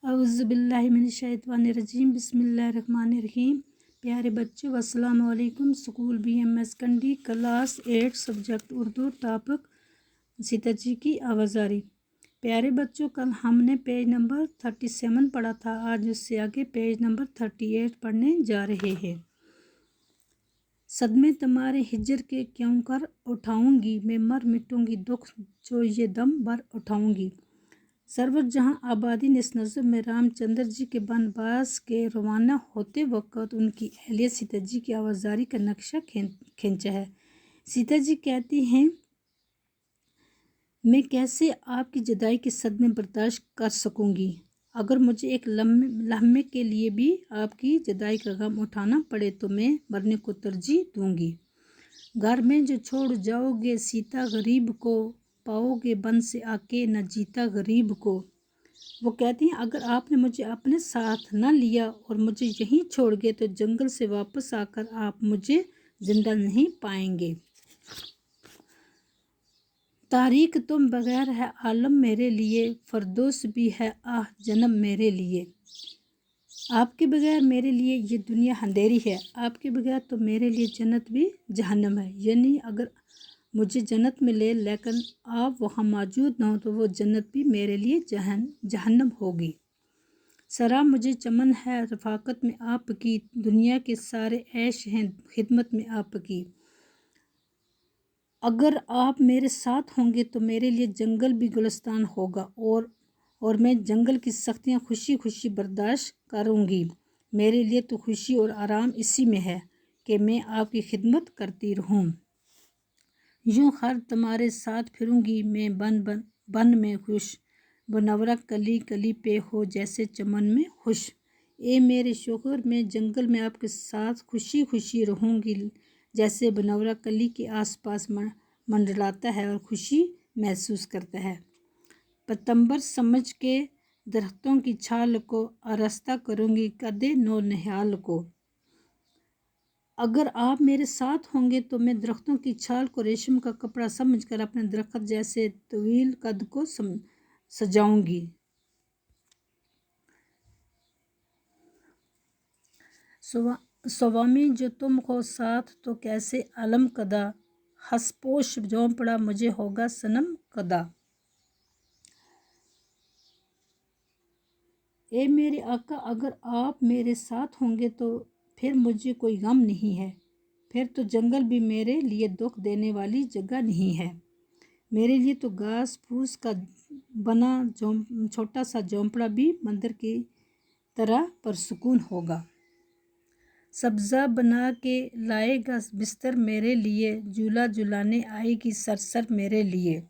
औज़ु बिल्लाहि मिनश्शैतानिर्रजीम बिस्मिल्लाहिर्रहमानिर्रहीम। प्यारे बच्चों अस्सलाम वालेकुम। School BMS Kandi class 8 subject Urdu topic Sitaji की आवाज़ारी। प्यारे बच्चों कल हमने पेज नंबर 37 पढ़ा था। आज उससे आगे पेज नंबर 38 पढ़ने जा रहे हैं। सदमे तुम्हारे हिजर के क्यों कर उठाऊंगी, मैं मर मिटूंगी दुख जो ये दम भर उठाऊंगी। सरवर जहाँ आबादी ने इस नज़म में रामचंद्र जी के बनवास के रवाना होते वक्त उनकी अहलिया सीता जी की आवाज़ारी का नक्शा खींचा है। सीता जी कहती हैं, मैं कैसे आपकी जुदाई के सदमे बर्दाश्त कर सकूंगी। अगर मुझे एक लम्हे के लिए भी आपकी जुदाई का गम उठाना पड़े तो मैं मरने को तरजीह दूंगी। घर में जो छोड़ जाओगे सीता गरीब को, पाओगे बन से आके न जीता गरीब को। वो कहती हैं, अगर आपने मुझे अपने साथ न लिया और मुझे यहीं छोड़ गए तो जंगल से वापस आकर आप मुझे जिंदा नहीं पाएंगे। तारीख तुम बगैर है आलम मेरे लिए, फरदोस भी है आह जन्म मेरे लिए। आपके बगैर मेरे लिए ये दुनिया अंधेरी है, आपके बगैर तो मेरे लिए जन्नत भी जहन्नम है। यानी अगर मुझे जन्नत मिले लेकिन आप वहाँ मौजूद ना हो तो वो जन्नत भी मेरे लिए जहन्नम होगी। सरा मुझे चमन है रफ़ाकत में आपकी, दुनिया के सारे ऐश हैं खिदमत में आपकी। अगर आप मेरे साथ होंगे तो मेरे लिए जंगल भी गुलिस्तान होगा और मैं जंगल की सख्तियाँ खुशी खुशी बर्दाश्त करूँगी। मेरे लिए तो खुशी और आराम इसी में है कि मैं आपकी खिदमत करती रहूँ। यूँ हर तुम्हारे साथ फिरूंगी मैं बन में खुश, बनवरा कली कली पे हो जैसे चमन में खुश। ए मेरे शोहर मैं जंगल में आपके साथ खुशी खुशी रहूंगी, जैसे बनवरा कली के आसपास मंडलाता है और खुशी महसूस करता है। पतंबर समझ के दरख्तों की छाल को आरास्ता करूंगी कदे नो निहाल को। अगर आप मेरे साथ होंगे तो मैं दरख्तों की छाल को रेशम का कपड़ा समझकर अपने दरख्त जैसे तवील कद को सजाऊंगी। स्वामी जो तुम हो साथ तो कैसे अलम कदा, हसपोश जो पड़ा मुझे होगा सनम कदा। ए मेरे आका अगर आप मेरे साथ होंगे तो फिर मुझे कोई गम नहीं है, फिर तो जंगल भी मेरे लिए दुख देने वाली जगह नहीं है। मेरे लिए तो घास फूस का बना छोटा सा झोंपड़ा भी मंदिर की तरह परसुकून होगा। सब्ज़ा बना के लाएगा बिस्तर मेरे लिए, झूला झुलाने आएगी सरसर मेरे लिए।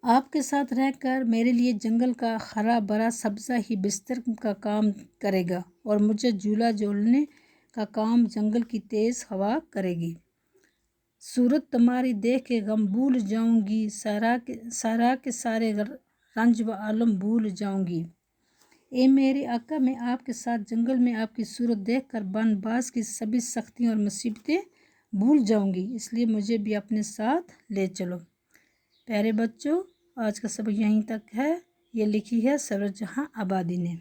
आपके साथ रहकर मेरे लिए जंगल का हरा भरा सब्ज़ा ही बिस्तर का काम करेगा और मुझे झूला झूलने का काम जंगल की तेज़ हवा करेगी। सूरत तुम्हारी देख के गम भूल जाऊंगी, सारा के सारे रंज व आलम भूल जाऊंगी। ए मेरे आका मैं आपके साथ जंगल में आपकी सूरत देखकर बनवास की सभी सख्तियाँ और मुसीबतें भूल जाऊंगी, इसलिए मुझे भी अपने साथ ले चलो। प्यारे बच्चों आज का सबक यहीं तक है। ये लिखी है सरवर जहाँ आबादी ने।